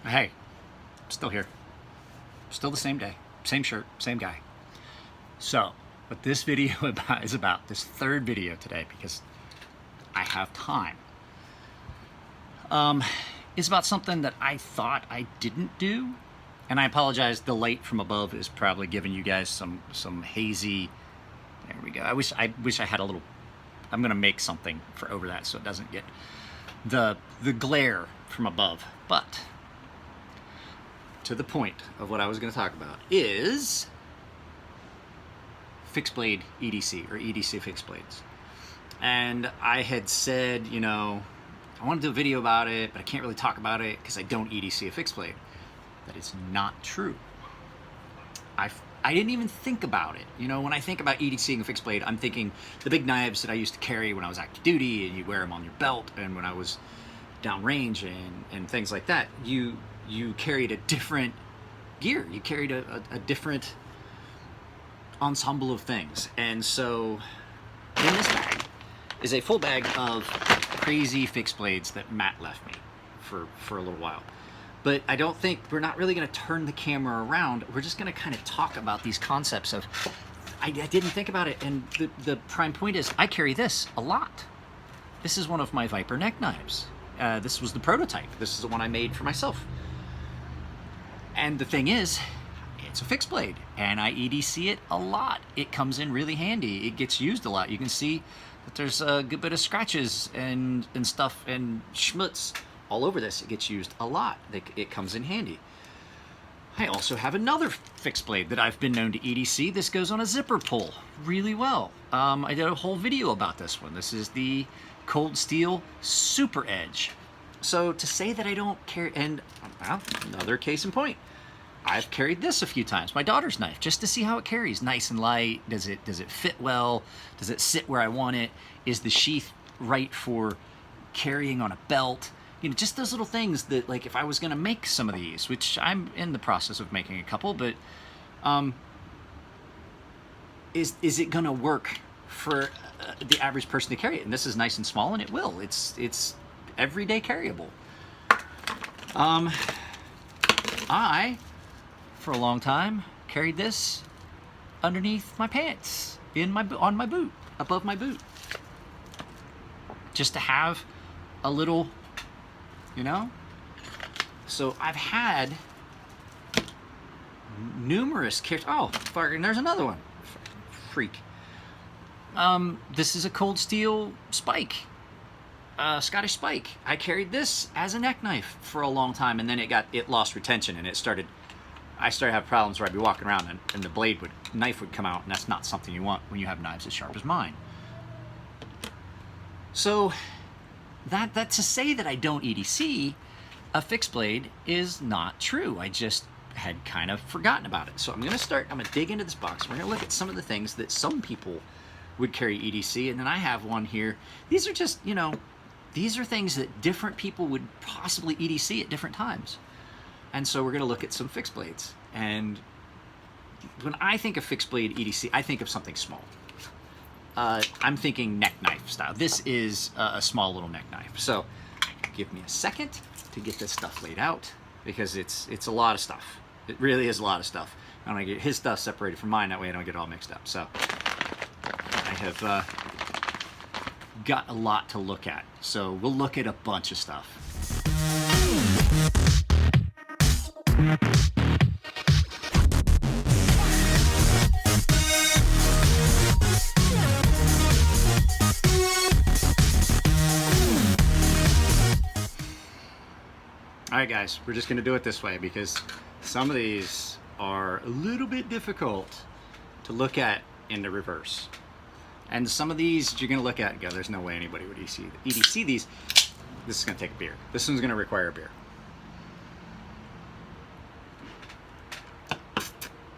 Hey, still here. Still the same day, same shirt, same guy. So, what this video is about, this third video today, because I have time, is about something that I thought I didn't do. And I apologize, the light from above is probably giving you guys some hazy, there we go. I wish I had a little, I'm gonna make something for over that so it doesn't get the glare from above. But to the point of what I was going to talk about is fixed blade EDC, or EDC fixed blades. And I had said, you know, I want to do a video about it, but I can't really talk about it because I don't EDC a fixed blade. That is not true. I didn't even think about it. You know, when I think about EDCing a fixed blade, I'm thinking the big knives that I used to carry when I was active duty, and you wear them on your belt, and when I was downrange and things like that, you carried a different gear. You carried a different ensemble of things. And so in this bag is a full bag of crazy fixed blades that Matt left me for a little while. But I don't think, we're not really going to turn the camera around. We're just going to kind of talk about these concepts of, I didn't think about it. And the prime point is, I carry this a lot. This is one of my Viper neck knives. This was the prototype. This is the one I made for myself. And the thing is, it's a fixed blade, and I EDC it a lot. It comes in really handy. It gets used a lot. You can see that there's a good bit of scratches and stuff and schmutz all over this. It gets used a lot. It comes in handy. I also have another fixed blade that I've been known to EDC. This goes on a zipper pull really well. I did a whole video about this one. This is the Cold Steel Super Edge. So to say that I don't carry, and well, another case in point, I've carried this a few times, my daughter's knife, just to see how it carries. Nice and light. Does it fit well? Does it sit where I want it? Is the sheath right for carrying on a belt? You know, just those little things that, like, if I was going to make some of these, which I'm in the process of making a couple, but is it going to work for the average person to carry it? And this is nice and small, and it will. It's everyday carryable. I, for a long time, carried this underneath my pants, on my boot, above my boot, just to have a little, you know. So I've had numerous carries. Oh, and there's another one. Freak. This is a Cold Steel Spike. Scottish Spike. I carried this as a neck knife for a long time, and then it lost retention, and I started to have problems where I'd be walking around and the knife would come out, and that's not something you want when you have knives as sharp as mine. So that to say that I don't EDC a fixed blade is not true. I just had kind of forgotten about it. So I'm going to dig into this box. We're going to look at some of the things that some people would carry EDC, and then I have one here. These are just, you know, these are things that different people would possibly EDC at different times. And so we're going to look at some fixed blades. And when I think of fixed blade EDC, I think of something small. I'm thinking neck knife style. This is a small little neck knife. So give me a second to get this stuff laid out, because it's a lot of stuff. It really is a lot of stuff. I want to get his stuff separated from mine, that way I don't get it all mixed up. So I have got a lot to look at. So we'll look at a bunch of stuff. All right, guys, we're just going to do it this way because some of these are a little bit difficult to look at in the reverse. And some of these you're going to look at and go, there's no way anybody would EDC these. This is going to take a beer. This one's going to require a beer.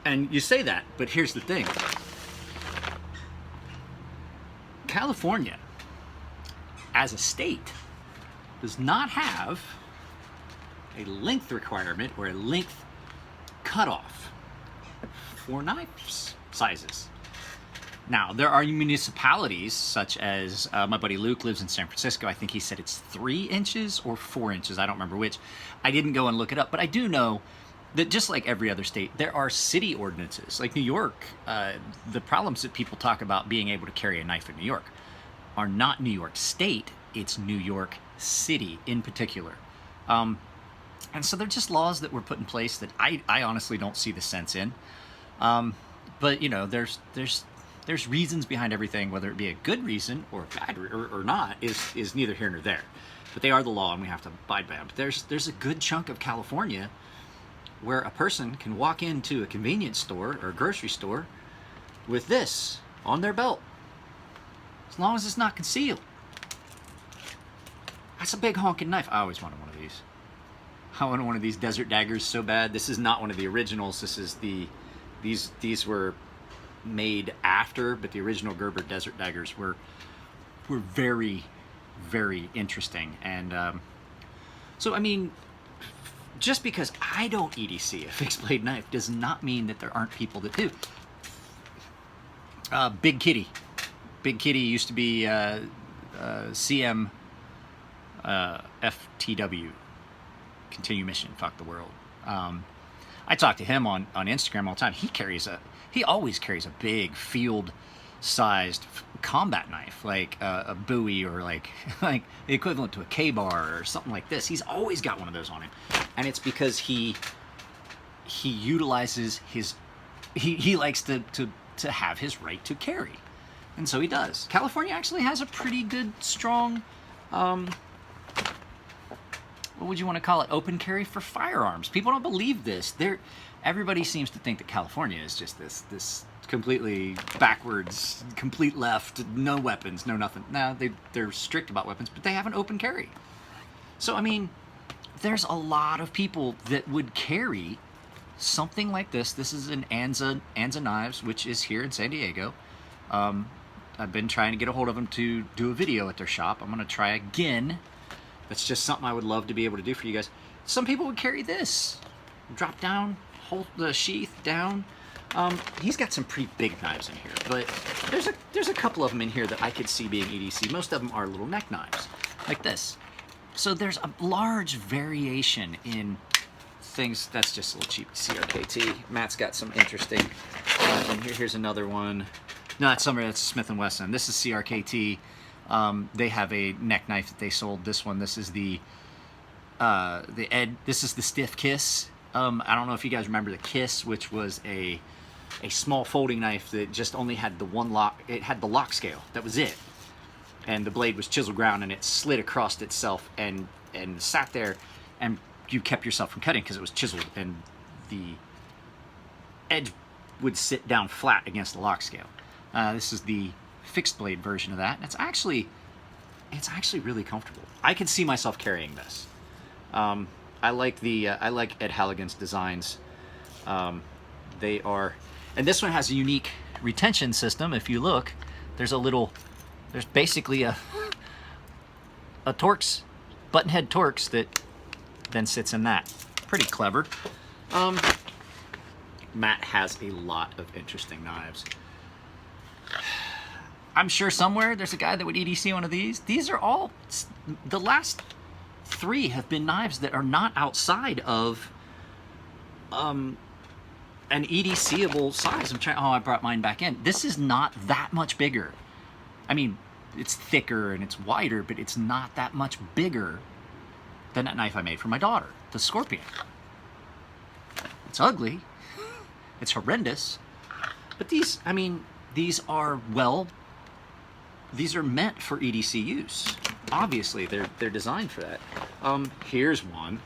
And you say that, but here's the thing. California, as a state, does not have a length requirement or a length cutoff for knife sizes. Now, there are municipalities, such as my buddy Luke lives in San Francisco. I think he said it's 3 inches or 4 inches. I don't remember which. I didn't go and look it up, but I do know that just like every other state, there are city ordinances. Like New York, the problems that people talk about being able to carry a knife in New York are not New York State, it's New York City in particular. And so they're just laws that were put in place that I honestly don't see the sense in. But you know, there's reasons behind everything, whether it be a good reason or a bad or not, is neither here nor there. But they are the law, and we have to abide by them. But there's a good chunk of California where a person can walk into a convenience store or a grocery store with this on their belt, as long as it's not concealed. That's a big honking knife. I always wanted one of these. I wanted one of these Desert Daggers so bad. This is not one of the originals. This is these were made after, but the original Gerber Desert Daggers were very, very interesting. And so I mean, just because I don't EDC a fixed blade knife does not mean that there aren't people that do. Big Kitty used to be CM FTW, continue mission, fuck the world. I talk to him on Instagram all the time. He always carries a big field-sized combat knife, like a Bowie or like the equivalent to a K-bar or something like this. He's always got one of those on him, and it's because he utilizes he likes to have his right to carry, and so he does. California actually has a pretty good, strong, what would you want to call it, open carry for firearms. People don't believe this. Everybody seems to think that California is just this completely backwards, complete left, no weapons, no nothing. No, they're strict about weapons, but they have an open carry. So I mean, there's a lot of people that would carry something like this. This is an Anza Knives, which is here in San Diego. I've been trying to get a hold of them to do a video at their shop. I'm going to try again. That's just something I would love to be able to do for you guys. Some people would carry this. Drop down, hold the sheath down. He's got some pretty big knives in here, but there's a couple of them in here that I could see being EDC. Most of them are little neck knives, like this. So there's a large variation in things. That's just a little cheap CRKT. Matt's got some interesting. And here's another one. No, that's Smith & Wesson. This is CRKT. They have a neck knife that they sold. This one, this is the this is the Stiff Kiss. I don't know if you guys remember the Kiss, which was a small folding knife that just only had the one lock. It had the lock scale. That was it. And the blade was chisel ground, and it slid across itself and sat there, and you kept yourself from cutting because it was chiseled, and the edge would sit down flat against the lock scale. This is the fixed blade version of that. It's actually really comfortable. I can see myself carrying this. I like Ed Halligan's designs. They are, and this one has a unique retention system. If you look, there's basically a Torx, button head Torx that then sits in that. Pretty clever. Matt has a lot of interesting knives. I'm sure somewhere there's a guy that would EDC one of these. These are all, the last 3 have been knives that are not outside of an EDCable size. I brought mine back in. This is not that much bigger. I mean, it's thicker and it's wider, but it's not that much bigger than that knife I made for my daughter, the Scorpion. It's ugly. It's horrendous. But these, I mean, these are meant for EDC use. Obviously, they're designed for that. Here's one.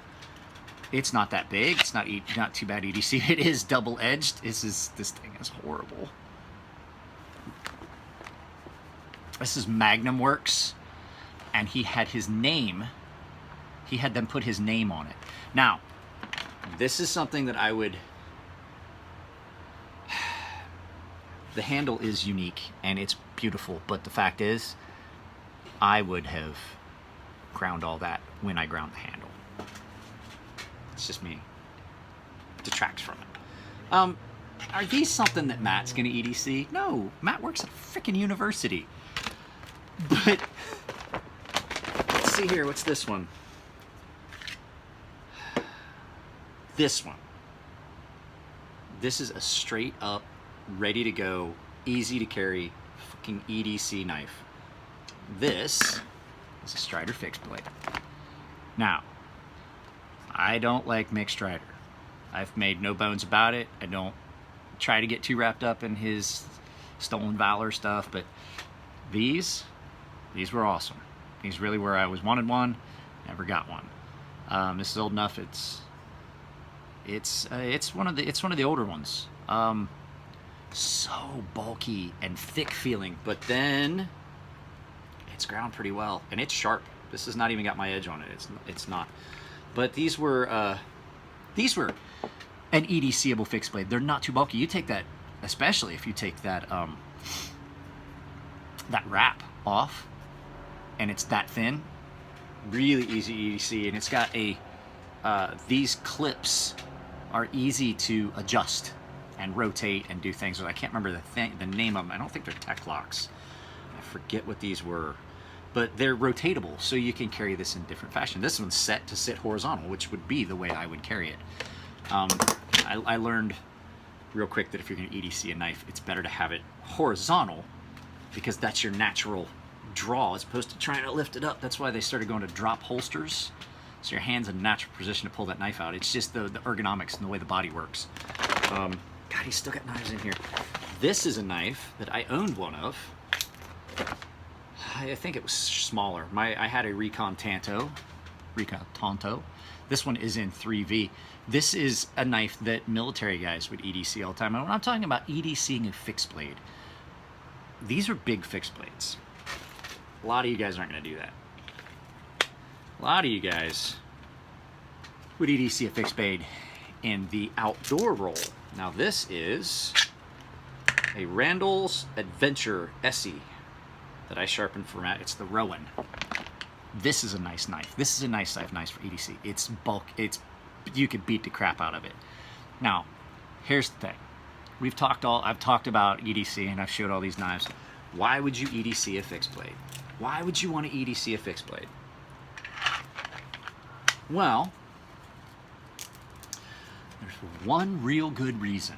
It's not that big. It's not too bad EDC. It is double-edged. This thing is horrible. This is Magnum Works, and he had his name. He had them put his name on it. Now, this is something that I would. The handle is unique and it's beautiful, but the fact is, I would have ground all that when I ground the handle. It's just me. It detracts from it. are these something that Matt's gonna EDC? No, Matt works at a freaking university. But let's see here, what's this one? This one. This is a straight up, ready to go, easy to carry, fucking EDC knife. This is a Strider fixed blade. Now, I don't like Mick Strider. I've made no bones about it. I don't try to get too wrapped up in his stolen valor stuff, but these were awesome. These really were. I always wanted one, never got one. This is old enough. It's one of the older ones. So bulky and thick feeling, but then it's ground pretty well, and it's sharp. This has not even got my edge on it. It's not. But these were an EDCable fixed blade. They're not too bulky. You take that, especially if you take that that wrap off, and it's that thin. Really easy EDC, and it's got a these clips are easy to adjust and rotate and do things with. I can't remember the name of them. I don't think they're tech locks. I forget what these were. But they're rotatable, so you can carry this in different fashion. This one's set to sit horizontal, which would be the way I would carry it. I learned real quick that if you're going to EDC a knife, it's better to have it horizontal, because that's your natural draw, as opposed to trying to lift it up. That's why they started going to drop holsters, so your hand's in a natural position to pull that knife out. It's just the ergonomics and the way the body works. God, he's still got knives in here. This is a knife that I owned one of. I think it was smaller. I had a Recon Tanto. This one is in 3V. This is a knife that military guys would EDC all the time. And when I'm talking about EDCing a fixed blade, these are big fixed blades. A lot of you guys aren't going to do that. A lot of you guys would EDC a fixed blade in the outdoor roll. Now this is a Randall's Adventure SE that I sharpened for Matt. It's the Rowan. This is a nice knife. This is a nice knife for EDC. It's bulk. You could beat the crap out of it. Now, here's the thing. I've talked about EDC, and I've showed all these knives. Why would you EDC a fixed blade? Why would you want to EDC a fixed blade? Well, there's one real good reason.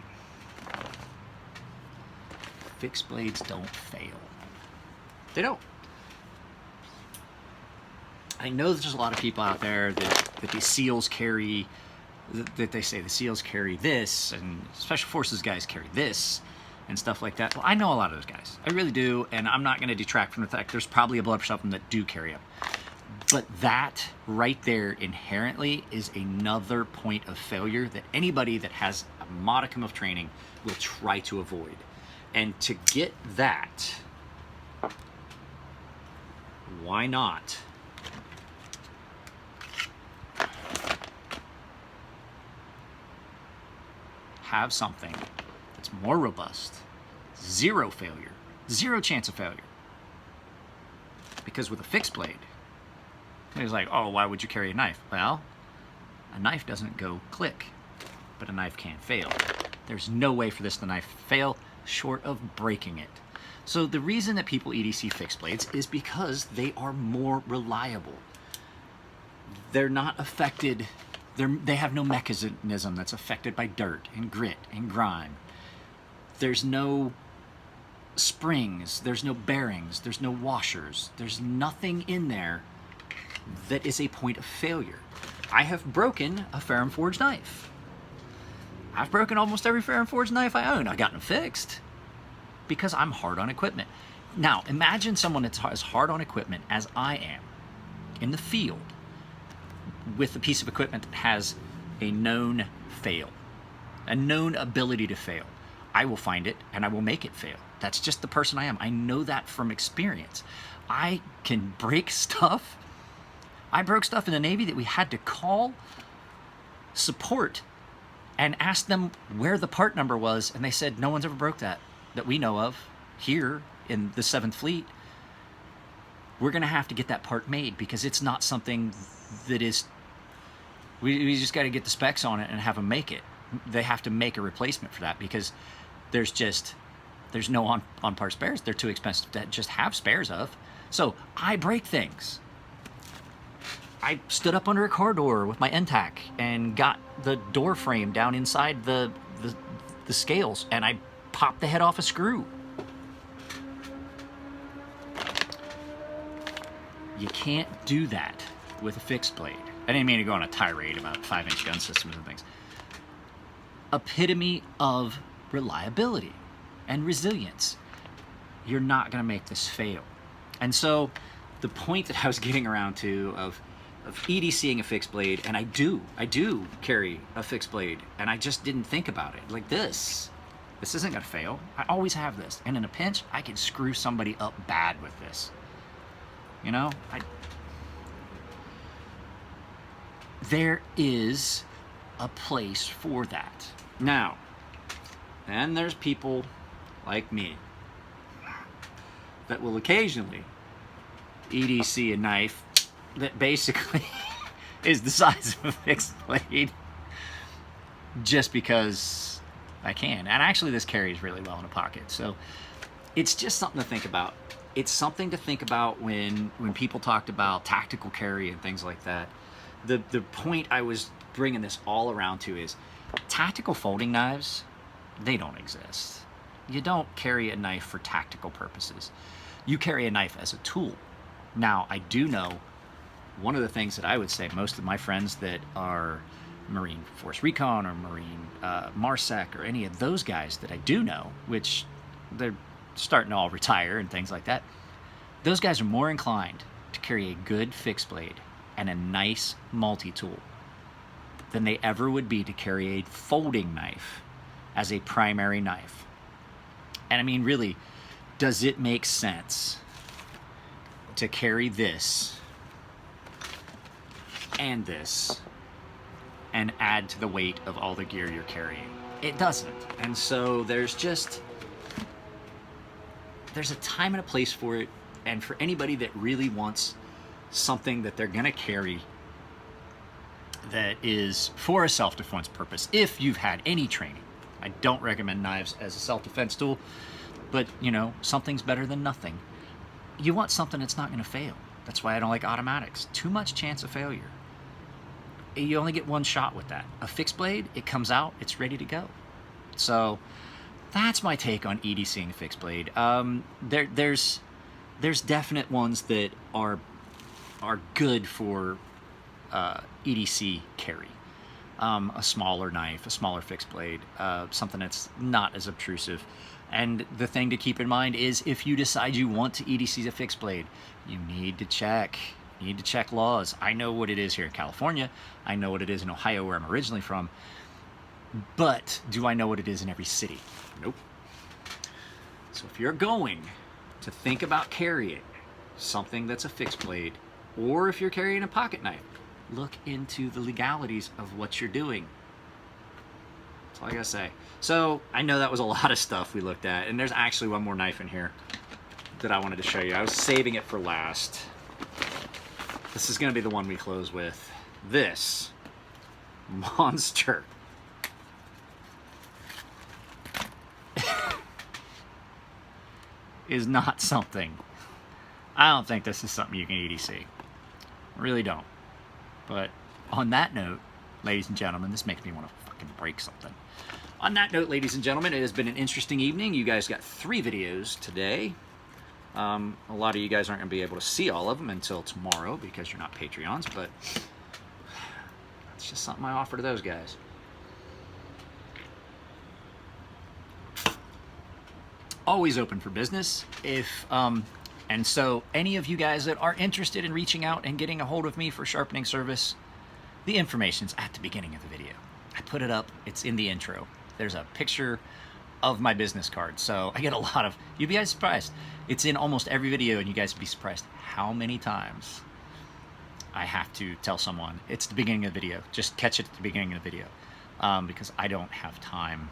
Fixed blades don't fail. They don't. I know there's a lot of people out there that the SEALs carry, that they say the SEALs carry this, and Special Forces guys carry this, and stuff like that. Well, I know a lot of those guys. I really do, and I'm not going to detract from the fact there's probably a bunch of them that do carry them. But that right there inherently is another point of failure that anybody that has a modicum of training will try to avoid. And to get that, why not have something that's more robust, zero failure, zero chance of failure? Because with a fixed blade, it's like, oh, why would you carry a knife? Well, a knife doesn't go click, but a knife can fail. There's no way for this knife to fail short of breaking it. So the reason that people EDC fixed blades is because they are more reliable. They're not affected, they have no mechanism that's affected by dirt and grit and grime. There's no springs, there's no bearings, there's no washers, there's nothing in there that is a point of failure. I have broken a Ferrum Forge knife. I've broken almost every Ferrum Forge knife I own. I've gotten them fixed because I'm hard on equipment. Now, imagine someone that's as hard on equipment as I am in the field with a piece of equipment that has a known fail, a known ability to fail. I will find it and I will make it fail. That's just the person I am. I know that from experience. I can break stuff. I broke stuff in the Navy that we had to call support and ask them where the part number was, and they said no one's ever broke that we know of here in the 7th Fleet. We're going to have to get that part made because it's not something that is... We just got to get the specs on it and have them make it. they have to make a replacement for that because there's no on part spares. They're too expensive to just have spares of. So I break things. I stood up under a car door with my NTAC and got the door frame down inside the scales, and I popped the head off a screw. You can't do that with a fixed blade. I didn't mean to go on a tirade about 5-inch gun systems and things. Epitome of reliability and resilience. You're not going to make this fail. And so the point that I was getting around to of EDCing a fixed blade, and I do carry a fixed blade, and I just didn't think about it. Like this isn't going to fail. I always have this. And in a pinch, I can screw somebody up bad with this. You know, there is a place for that. Now, and there's people like me that will occasionally EDC a knife that basically is the size of a fixed blade just because I can. And actually this carries really well in a pocket. So it's just something to think about. It's something to think about when people talked about tactical carry and things like that. The point I was bringing this all around to is tactical folding knives, they don't exist. You don't carry a knife for tactical purposes. You carry a knife as a tool. Now, I do know one of the things that I would say most of my friends that are Marine Force Recon or Marine MARSEC or any of those guys that I do know, which they're starting to all retire and things like that, those guys are more inclined to carry a good fixed blade and a nice multi-tool than they ever would be to carry a folding knife as a primary knife. And I mean, really, does it make sense to carry this and this and add to the weight of all the gear you're carrying? It doesn't. And so there's a time and a place for it, and for anybody that really wants something that they're gonna carry that is for a self-defense purpose, if you've had any training. I don't recommend knives as a self-defense tool, but you know, something's better than nothing. You want something that's not gonna fail. That's why I don't like automatics. Too much chance of failure. You only get one shot with that. A fixed blade, it comes out, it's ready to go. So that's my take on EDCing a fixed blade. There's definite ones that are good for EDC carry. A smaller knife, a smaller fixed blade, something that's not as obtrusive. And the thing to keep in mind is if you decide you want to EDC a fixed blade, you need to check. You need to check laws. I know what it is here in California. I know what it is in Ohio, where I'm originally from. But do I know what it is in every city? Nope. So if you're going to think about carrying something that's a fixed blade, or if you're carrying a pocket knife, look into the legalities of what you're doing. That's all I gotta say. So I know that was a lot of stuff we looked at, and there's actually one more knife in here that I wanted to show you. I was saving it for last. This is gonna be the one we close with. This monster is not something. I don't think this is something you can EDC. I really don't. But on that note, ladies and gentlemen, this makes me want to fucking break something. On that note, ladies and gentlemen, it has been an interesting evening. You guys got 3 videos today. A lot of you guys aren't going to be able to see all of them until tomorrow because you're not Patreons, but it's just something I offer to those guys. Always open for business. And so any of you guys that are interested in reaching out and getting a hold of me for sharpening service, the information's at the beginning of the video. I put it up, it's in the intro. There's a picture of my business card. So I get a lot of, you'd be guys surprised. It's in almost every video, and you guys would be surprised how many times I have to tell someone it's the beginning of the video. Just catch it at the beginning of the video, because I don't have time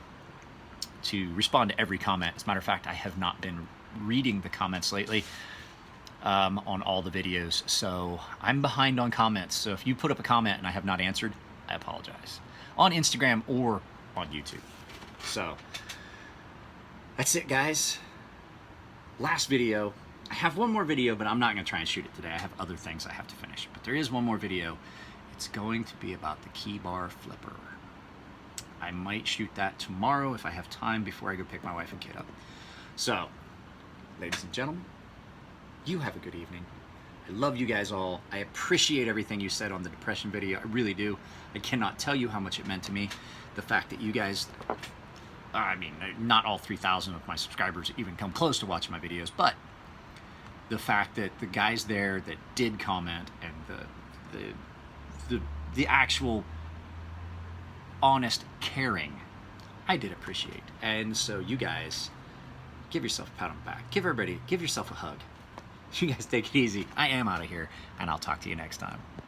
to respond to every comment. As a matter of fact, I have not been reading the comments lately on all the videos, so I'm behind on comments. So if you put up a comment and I have not answered, I apologize. On Instagram or on YouTube. So that's it, guys. Last video. I have one more video, but I'm not going to try and shoot it today. I have other things I have to finish. But there is one more video. It's going to be about the key bar flipper. I might shoot that tomorrow if I have time before I go pick my wife and kid up. So, ladies and gentlemen, you have a good evening. I love you guys all. I appreciate everything you said on the depression video. I really do. I cannot tell you how much it meant to me. The fact that you guys, I mean, not all 3,000 of my subscribers even come close to watching my videos, but the fact that the guys there that did comment and the actual honest caring, I did appreciate. And so you guys, give yourself a pat on the back. Give everybody, give yourself a hug. You guys take it easy. I am out of here, and I'll talk to you next time.